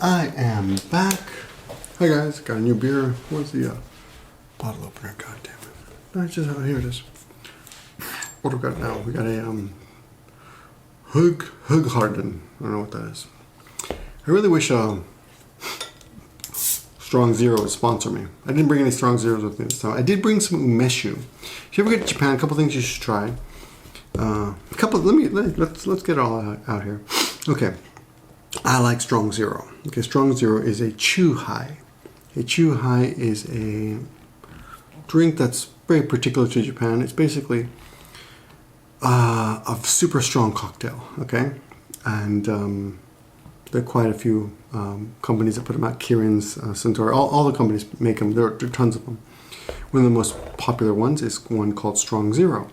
I am back. Hi guys, got a new beer. Where's the bottle opener? God damn it. No, it's just, oh, here it is. What do we got now? We got a Hugharden. I don't know what that is. I really wish Strong Zero would sponsor me. I didn't bring any Strong Zeros with me this time. I did bring some umeshu. If you ever get to Japan, a couple things you should try. Let's get it all out here. Okay. I like Strong Zero. Okay, Strong Zero is a Chuhai. A Chuhai is a drink that's very particular to Japan. It's basically a super strong cocktail, okay? And there are quite a few companies that put them out. Kirin's, Centauri, all the companies make them. There are tons of them. One of the most popular ones is one called Strong Zero.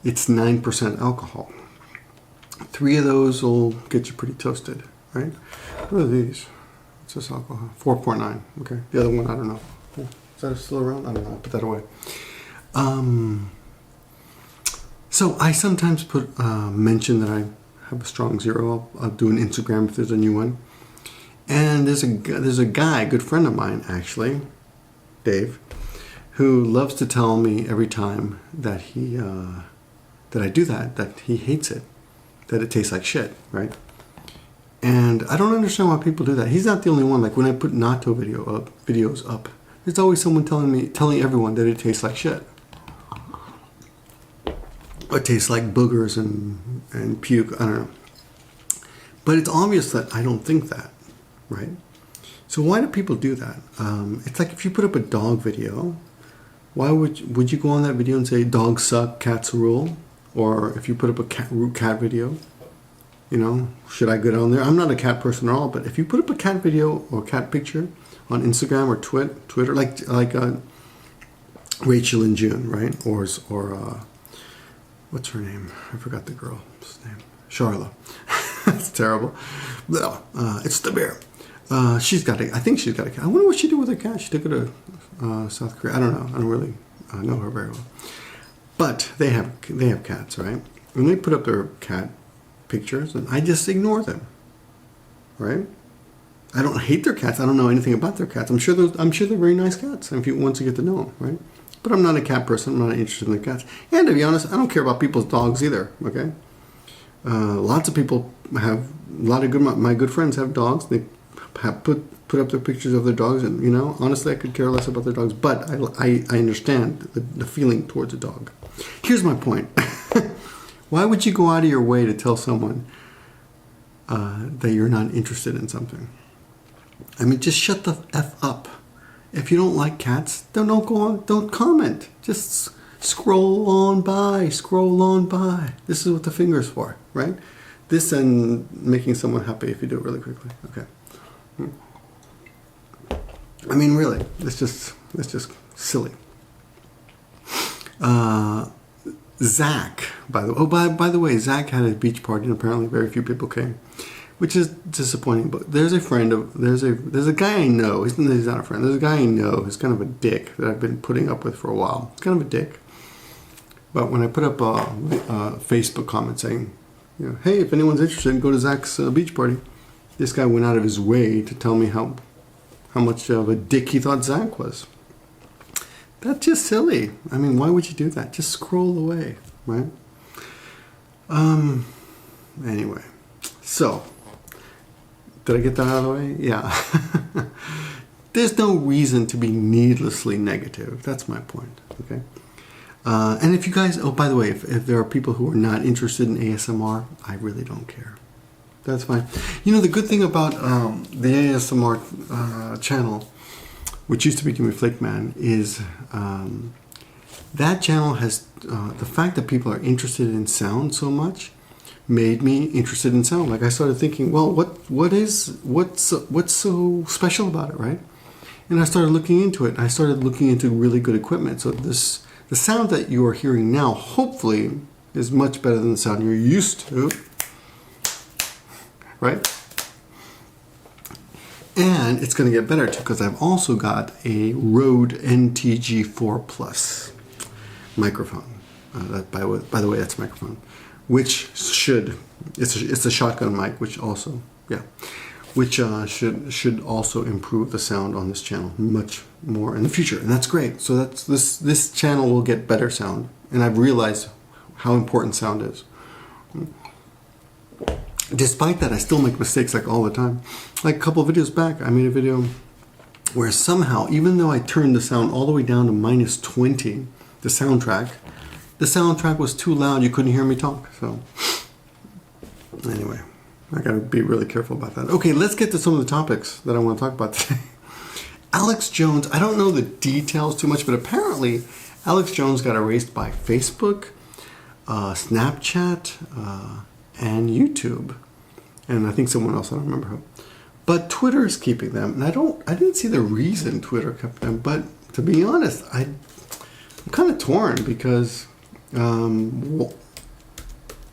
It's 9% alcohol. 3 of those will get you pretty toasted, right? What are these? What's this alcohol? 4.9. Okay. The other one, I don't know. Is that still around? I don't know. I'll put that away. So I sometimes mention that I have a Strong Zero. I'll do an Instagram if there's a new one. And there's a guy, a good friend of mine actually, Dave, who loves to tell me every time that that I do that he hates it. That it tastes like shit, right? And I don't understand why people do that. He's not the only one. Like when I put natto videos up, there's always someone telling everyone that it tastes like shit. Or it tastes like boogers and puke. I don't know. But it's obvious that I don't think that, right? So why do people do that? It's like if you put up a dog video, why would you go on that video and say dogs suck, cats rule? Or if you put up a cat video, you know, should I go down there? I'm not a cat person at all, but if you put up a cat video or cat picture on Instagram or Twitter, like Rachel and June, right? Or what's her name? I forgot the girl's name. Charla. That's terrible. It's the bear. I think she's got a cat. I wonder what she did with her cat. She took it to South Korea. I don't know. I don't really know her very well. But they have cats, right? When they put up their cat pictures, and I just ignore them, right? I don't hate their cats. I don't know anything about their cats. I'm sure they're very nice cats. If you want to get to know them, right? But I'm not a cat person. I'm not interested in the cats. And to be honest, I don't care about people's dogs either. Okay. Lots of people have my good friends have dogs. They have put up their pictures of their dogs, and you know, honestly, I could care less about their dogs. But I understand the feeling towards a dog. Here's my point. Why would you go out of your way to tell someone that you're not interested in something? I mean, just shut the F up. If you don't like cats, then don't go on. Don't comment. Just scroll on by. Scroll on by. This is what the finger's for, right? This and making someone happy if you do it really quickly. Okay. I mean, really, it's just silly. Zach, by the way, Zach had a beach party and apparently very few people came, which is disappointing. But there's a guy I know. He's not a friend. There's a guy I know who's kind of a dick that I've been putting up with for a while. He's kind of a dick. But when I put up a Facebook comment saying, you know, hey, if anyone's interested, go to Zach's beach party, this guy went out of his way to tell me how much of a dick he thought Zach was. That's just silly. I mean, why would you do that? Just scroll away, right? Anyway, so did I get that out of the way? Yeah. There's no reason to be needlessly negative. That's my point. Okay. And if you guys, oh, by the way, if there are people who are not interested in ASMR, I really don't care. That's fine. You know, the good thing about the ASMR channel, which used to be Gimmeabreakman, is that channel has the fact that people are interested in sound so much made me interested in sound. Like I started thinking, well, what's so special about it, right? And I started looking into it. I started looking into really good equipment. So the sound that you are hearing now, hopefully, is much better than the sound you're used to. Right? And it's going to get better too because I've also got a Rode NTG4 Plus microphone. By the way, that's a microphone, which it's a shotgun mic, which also, yeah. which should also improve the sound on this channel much more in the future, and that's great. So that's this channel will get better sound, and I've realized how important sound is. Despite that, I still make mistakes like all the time. Like a couple of videos back, I made a video where somehow, even though I turned the sound all the way down to -20, the soundtrack was too loud. You couldn't hear me talk. So anyway, I gotta be really careful about that. Okay, let's get to some of the topics that I want to talk about today. Alex Jones, I don't know the details too much, but apparently Alex Jones got erased by Facebook, Snapchat, and YouTube, and I think someone else, I don't remember who. But Twitter is keeping them, and I didn't see the reason Twitter kept them. But to be honest, I'm kind of torn because,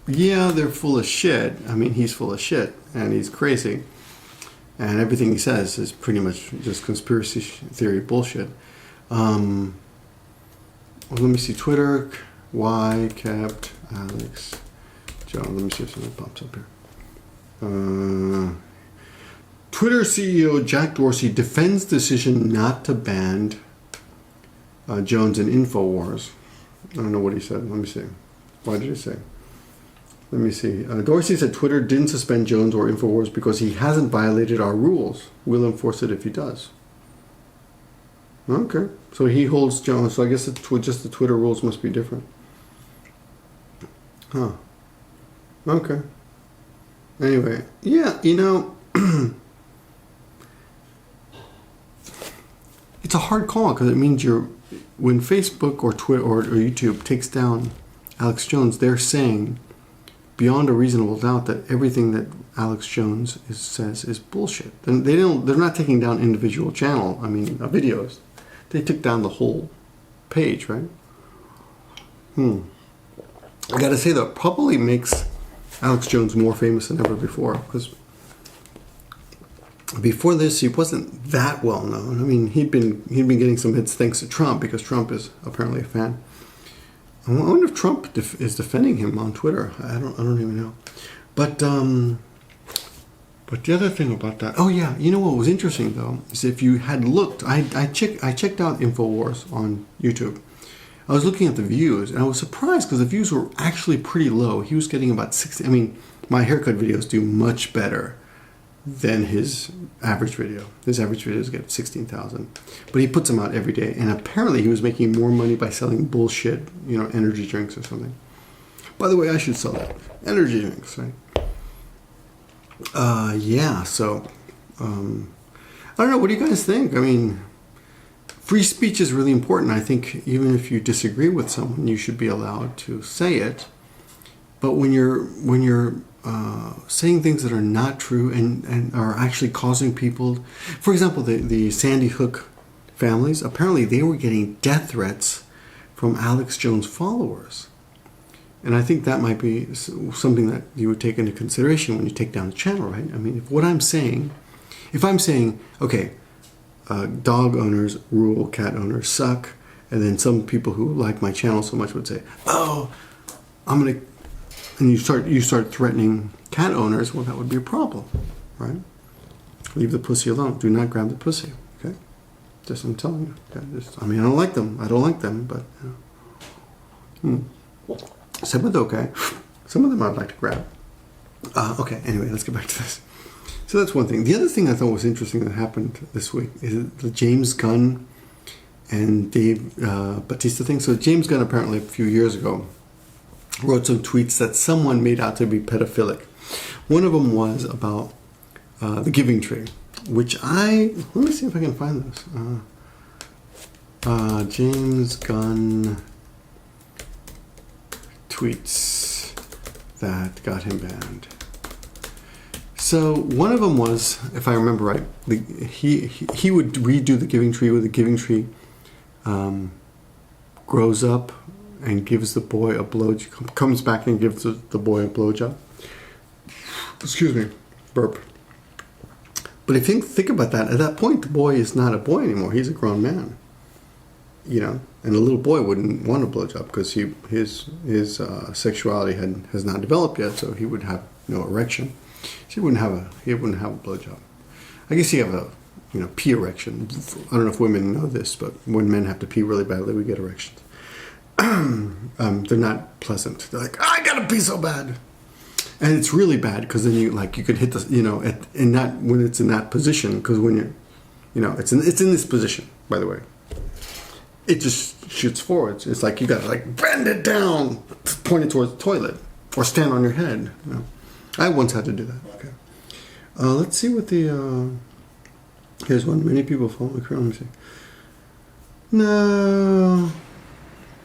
yeah, they're full of shit. I mean, he's full of shit, and he's crazy, and everything he says is pretty much just conspiracy theory bullshit. Well, let me see. Twitter, why kept Alex Jones? Let me see if something pops up here. Twitter CEO Jack Dorsey defends decision not to ban Jones and InfoWars. I don't know what he said. Let me see. Why did he say? Let me see. Dorsey said Twitter didn't suspend Jones or InfoWars because he hasn't violated our rules. We'll enforce it if he does. Okay. So he holds Jones. So I guess just the Twitter rules must be different. Huh. Okay. Anyway. Yeah, you know... It's a hard call because it means when Facebook or Twitter or YouTube takes down Alex Jones, they're saying beyond a reasonable doubt that everything that Alex Jones says is bullshit. And they're not taking down individual videos. They took down the whole page, right? I gotta say though, it probably makes Alex Jones more famous than ever before, because before this, he wasn't that well known. I mean, he'd been getting some hits thanks to Trump, because Trump is apparently a fan. I wonder if Trump is defending him on Twitter. I don't even know. But the other thing about that, oh yeah, you know what was interesting though is if you had looked, I checked out InfoWars on YouTube. I was looking at the views and I was surprised because the views were actually pretty low. He was getting about 60. I mean, my haircut videos do much better than his average video. His average videos get 16,000, but he puts them out every day, and apparently he was making more money by selling bullshit, energy drinks or something. By the way, I should sell that. Energy drinks, right? Yeah, so I don't know, what do you guys think? I mean, free speech is really important. I think even if you disagree with someone, you should be allowed to say it. But when you're saying things that are not true and are actually causing people, for example, the Sandy Hook families, apparently they were getting death threats from Alex Jones followers. And I think that might be something that you would take into consideration when you take down the channel, right? I mean, if I'm saying, okay, dog owners rule, cat owners suck, and then some people who like my channel so much would say, oh, and you start threatening cat owners, well, that would be a problem, right? Leave the pussy alone. Do not grab the pussy, okay? Just, I'm telling you. Okay? I don't like them. But, Some of them, okay. Some of them I'd like to grab. Okay, anyway, let's get back to this. So that's one thing. The other thing I thought was interesting that happened this week is the James Gunn and Dave Batista thing. So James Gunn apparently a few years ago wrote some tweets that someone made out to be pedophilic. One of them was about the Giving Tree, which let me see if I can find this. James Gunn tweets that got him banned. So one of them was, if I remember right, he would redo the Giving Tree, where the Giving Tree grows up and gives the boy a blowjob, comes back and gives the boy a blowjob. Excuse me, burp. But if you think about that, at that point, the boy is not a boy anymore. He's a grown man. And a little boy wouldn't want a blowjob because his sexuality has not developed yet, so he would have no erection. So he wouldn't have a blowjob. I guess you have a, pee erection. I don't know if women know this, but when men have to pee really badly, we get erections. They're not pleasant. They're like, I gotta pee so bad. And it's really bad because then you could hit the, when it's in that position, because when you're, it's in this position, by the way. It just shoots forwards. It's like you gotta bend it down, point it towards the toilet, or stand on your head. I once had to do that. Okay. Let's see what the, here's one. Many people follow me. Let me see. No.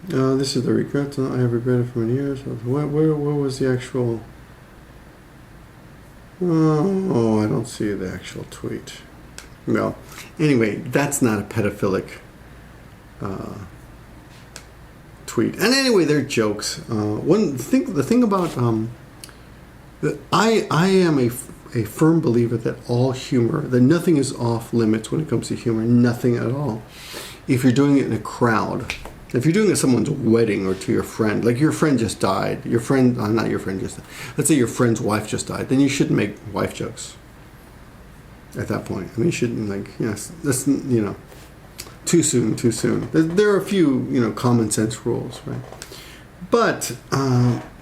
This is the regret. I have regretted for many years. Where was the actual... Oh, I don't see the actual tweet. Well, anyway, that's not a pedophilic tweet. And anyway, they're jokes. The thing about I am a firm believer that all humor, that nothing is off limits when it comes to humor, nothing at all. If you're doing it in a crowd, if you're doing it at someone's wedding or to your friend, like your friend just died, not your friend just died, let's say your friend's wife just died, then you shouldn't make wife jokes at that point. I mean, you shouldn't that's, too soon. There are a few, common sense rules, right? But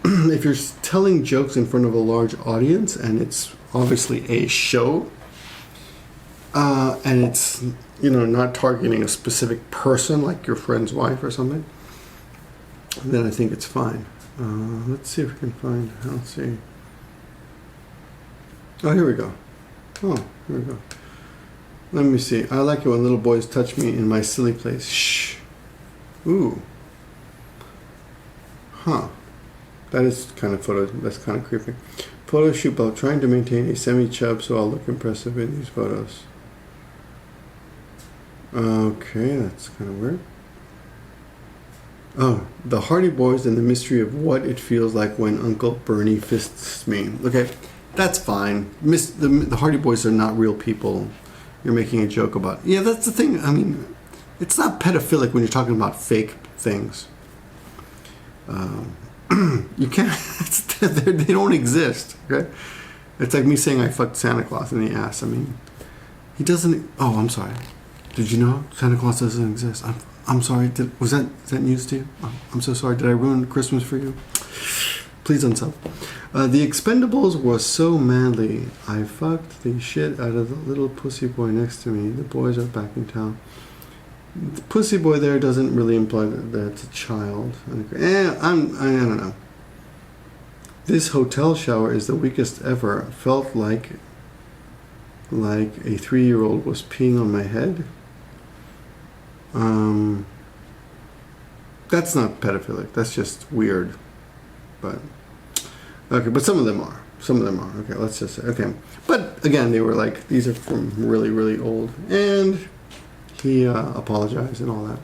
if you're telling jokes in front of a large audience and it's obviously a show, and it's, not targeting a specific person like your friend's wife or something, then I think it's fine. Let's see if we can find, let's see. Oh, here we go. Let me see. I like it when little boys touch me in my silly place. Shh. Ooh. Huh. That is kind of that's kind of creepy. Photo shoot while trying to maintain a semi-chub so I'll look impressive in these photos. Okay, that's kind of weird. Oh, the Hardy Boys and the mystery of what it feels like when Uncle Bernie fists me. Okay, that's fine. The Hardy Boys are not real people. You're making a joke about. Yeah, that's the thing. I mean, it's not pedophilic when you're talking about fake things. You can't. They don't exist. Okay, it's like me saying I fucked Santa Claus in the ass. I mean, he doesn't. Oh, I'm sorry. Did you know Santa Claus doesn't exist? I'm sorry. Was that news to you? Oh, I'm so sorry. Did I ruin Christmas for you? Please unsub. The Expendables was so manly. I fucked the shit out of the little pussy boy next to me. The boys are back in town. The pussy boy there doesn't really imply that that's a child. I don't know. This hotel shower is the weakest ever. Felt like a 3-year-old was peeing on my head. That's not pedophilic. That's just weird. But okay, but some of them are. Okay, let's just say okay. But again, they were like, these are from really, really old, and he apologized and all that.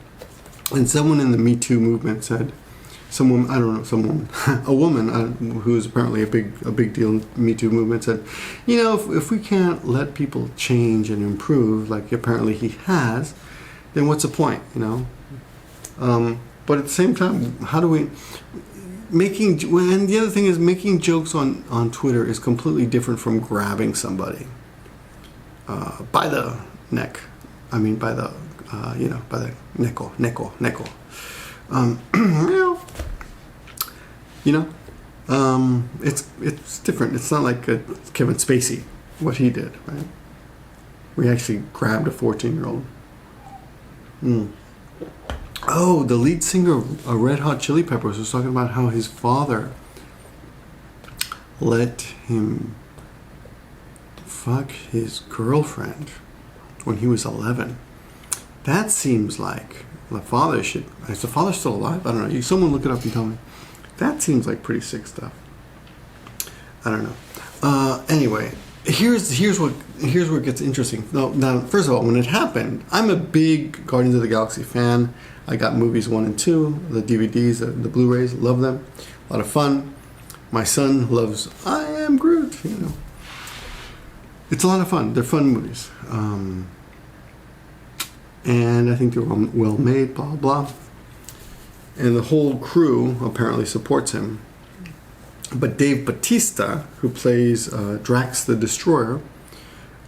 And someone in the Me Too movement said, a woman who's apparently a big deal in the Me Too movement said, if we can't let people change and improve, like apparently he has, then what's the point, But at the same time, how do we... And the other thing is, making jokes on Twitter is completely different from grabbing somebody by the neck. I mean, by the, by the neckle. It's different. It's not like Kevin Spacey, what he did, right? We actually grabbed a 14-year-old. Oh, the lead singer of Red Hot Chili Peppers was talking about how his father let him fuck his girlfriend when he was 11. That seems like the father should... Is the father still alive? I don't know. Someone look it up and tell me. That seems like pretty sick stuff. I don't know. Anyway, here's where it gets interesting. Now, first of all, when it happened, I'm a big Guardians of the Galaxy fan. I got movies 1 and 2, the DVDs, the Blu-rays, love them. A lot of fun. My son loves I Am Groot, It's a lot of fun. They're fun movies. And I think they're well made, blah, blah. And the whole crew apparently supports him. But Dave Batista, who plays Drax the Destroyer,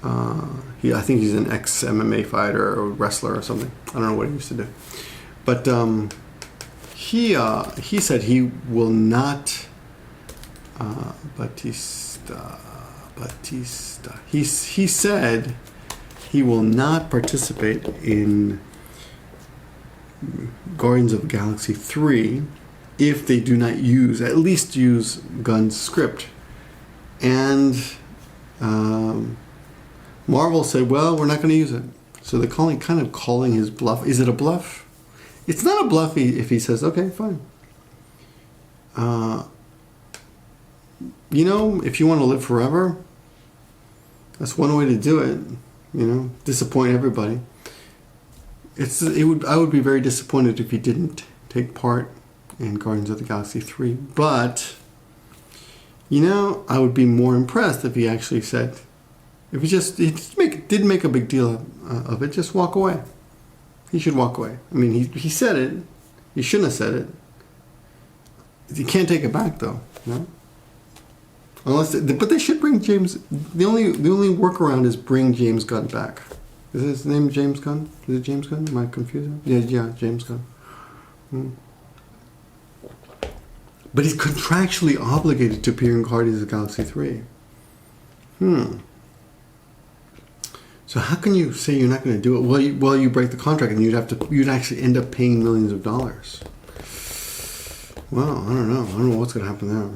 I think he's an ex-MMA fighter or wrestler or something. I don't know what he used to do. But he said he will not... Batista. He said he will not participate in Guardians of the Galaxy 3 if they do not at least use Gunn's script. And Marvel said, well, we're not going to use it. So they're kind of calling his bluff. Is it a bluff? It's not a bluff if he says, okay, fine. If you want to live forever, that's one way to do it. Disappoint everybody. I would be very disappointed if he didn't take part in Guardians of the Galaxy 3. But, I would be more impressed if he actually said, if he didn't make a big deal of it, just walk away. He should walk away. I mean, he said it. He shouldn't have said it. You can't take it back, though. But they should bring James. The only workaround is bring James Gunn back. Is his name James Gunn? Is it James Gunn? Am I confusing? Yeah, James Gunn. But he's contractually obligated to appear in Guardians of the Galaxy 3. So how can you say you're not going to do it? Well, you break the contract, and you'd actually end up paying millions of dollars. Well, I don't know what's going to happen there.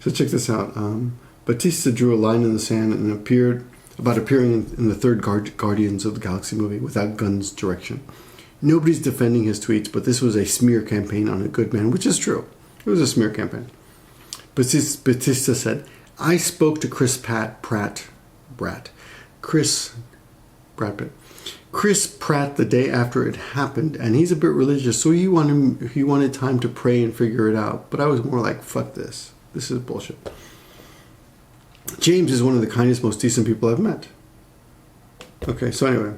So check this out. Batista drew a line in the sand and appearing in the third Guardians of the Galaxy movie without Gunn's direction. Nobody's defending his tweets, but this was a smear campaign on a good man, which is true. It was a smear campaign. Batista said, I spoke to Chris Pratt the day after it happened, and he's a bit religious, so he wanted time to pray and figure it out. But I was more like, fuck this. This is bullshit. James is one of the kindest, most decent people I've met. Okay, so anyway,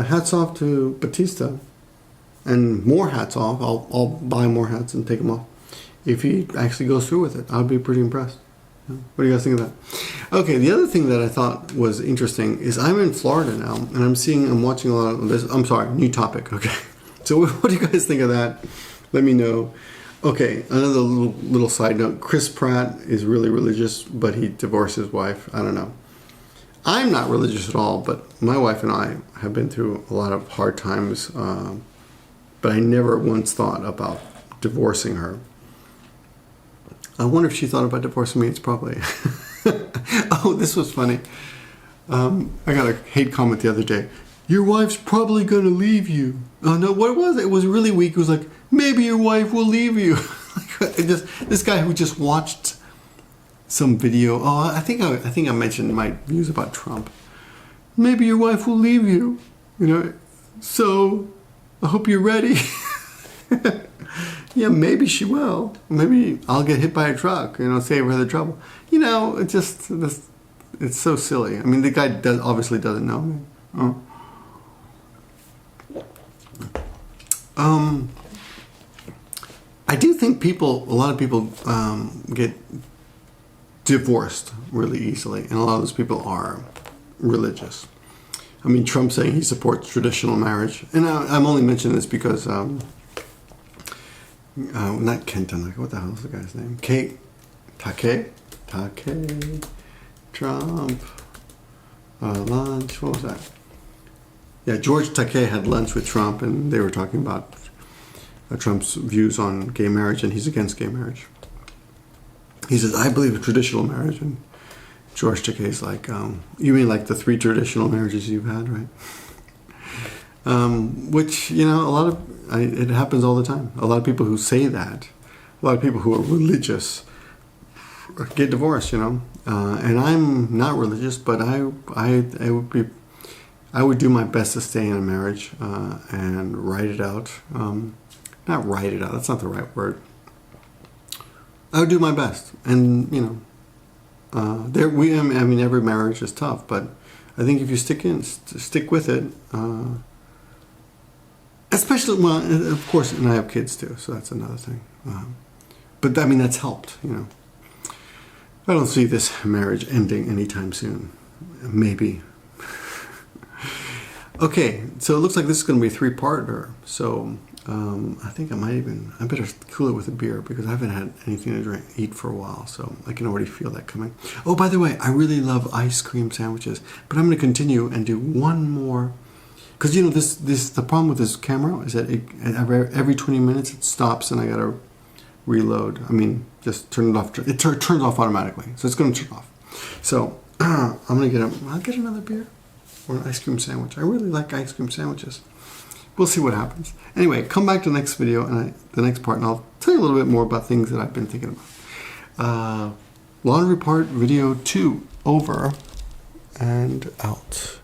hats off to Batista, and more hats off. I'll buy more hats and take them off if he actually goes through with it. I'd be pretty impressed. What do you guys think of that? Okay, the other thing that I thought was interesting is I'm in Florida now, and I'm watching a lot of this. I'm sorry, new topic. Okay, so what do you guys think of that? Let me know. Okay, another little side note. Chris Pratt is really religious, but he divorced his wife. I don't know. I'm not religious at all, but my wife and I have been through a lot of hard times, but I never once thought about divorcing her. I wonder if she thought about divorcing me. It's probably... Oh, this was funny. I got a hate comment the other day. Your wife's probably going to leave you. Oh, no, what was it? It was really weak. It was like, maybe your wife will leave you. This guy who just watched some video. Oh, I think I mentioned my views about Trump. Maybe your wife will leave you. So I hope you're ready. Yeah, maybe she will. Maybe I'll get hit by a truck, save her the trouble. It's so silly. I mean, the guy obviously doesn't know me. I do think a lot of people get divorced really easily, and a lot of those people are religious. I mean, Trump saying he supports traditional marriage, and I'm only mentioning this because, not Kenton, what the hell is the guy's name? Take, Trump, lunch, what was that? Yeah, George Takei had lunch with Trump, and they were talking about Trump's views on gay marriage, and he's against gay marriage. He says, I believe in traditional marriage, and George Takei's like, you mean like the 3 traditional marriages you've had, right? Which, it happens all the time. A lot of people who say that, a lot of people who are religious get divorced, and I'm not religious, but I would do my best to stay in a marriage and write it out. Not write it out, that's not the right word. I would do my best. And, every marriage is tough, but I think if you stick with it, and Especially, well, of course, and I have kids too, so that's another thing. But I mean, that's helped, you know. I don't see this marriage ending anytime soon. Maybe. Okay, so it looks like this is going to be a three-parter. So I think I better cool it with a beer because I haven't had anything to eat for a while. So I can already feel that coming. Oh, by the way, I really love ice cream sandwiches, but I'm going to continue and do one more. Because, you know, the problem with this camera is that every 20 minutes it stops and I got to reload. I mean, just turn it off. It turns off automatically. So it's going to turn off. So I'll get another beer or an ice cream sandwich. I really like ice cream sandwiches. We'll see what happens. Anyway, come back to the next video and the next part, and I'll tell you a little bit more about things that I've been thinking about. Laundry part video 2 over and out.